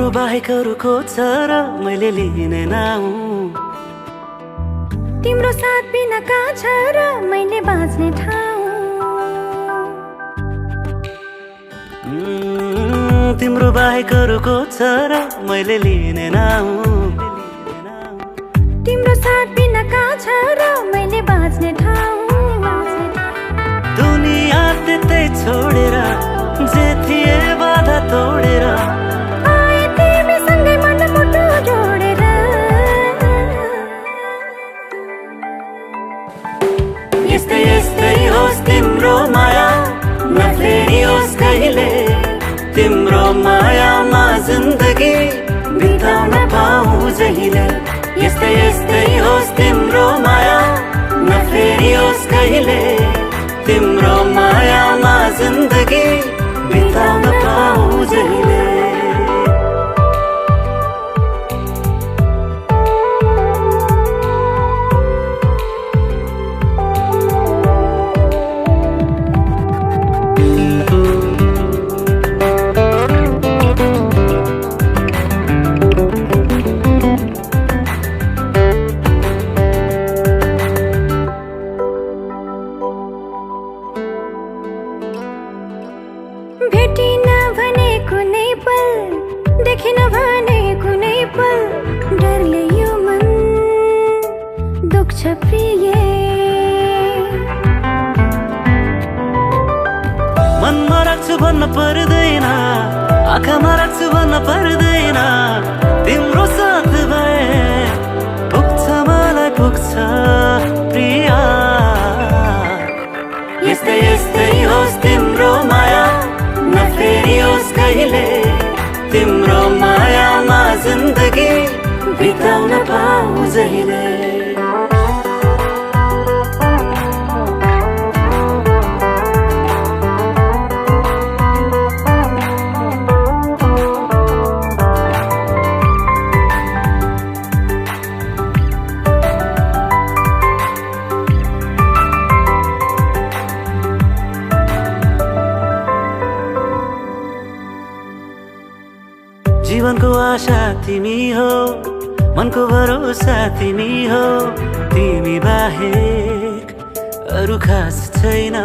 तिम्रो बाहेक अरूको छ र मैले लिने नाउँ। तिम्रो साथ बिना कहाँ छ र मैले बाँच्ने ठाउँ। तिम्रो बाहेक अरूको छ र मैले लिने नाउँ। तिम्रो साथ बिना कहाँ छ र मैले बाँच्ने ठाउँ। दुनिया त्यतै छोडेर जे थिए बाधा तोडेर आए तिमीसँगै मन मुटु जोडेर। यस्तै यस्तै होस् तिम्रो माया नफेरियोस् कहिले। तिम्रो मायामा जिन्दगी बिताउन पाऊँ जहिले। यस्तै यस्तै होस् तिम्रो माया नफेरियोस् कहिले। तिम्रो मायामा जिन्दगी बिताउन पाऊँ जहिले। भेटिन भने कुनै पल, देखिन भने कुनै पल, डरले यो मन दुख्छ प्रिय। मनमा राख्छु भन्न पर्दैन, आँखामा राख्छु भन्न पर्दैन। तिम्रो साथ भए पुग्छ मलाई पुग्छ प्रिया। यस्तै यस्तै होस् तिम्रो माया नफेरियोस् कहिले। तिम्रो मायामा जिन्दगी बिताउन पाऊँ जहिले। जीवनको आशा तिमी हो, मनको भरोसा तिमी हो। तिमी बाहेक अरू खास छैन।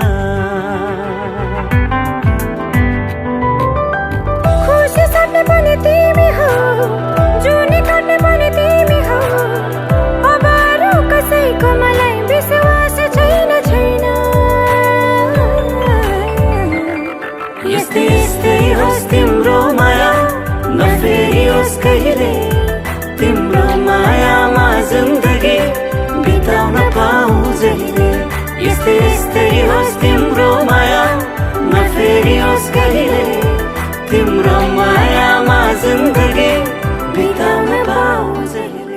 खुसी साट्ने पनि तिमी हो, जुनी काट्ने पनि तिमी हो। अब अरू कसैको मलाई विश्वास छैन छैन। यस्तै यस्तै होस् तिम्रो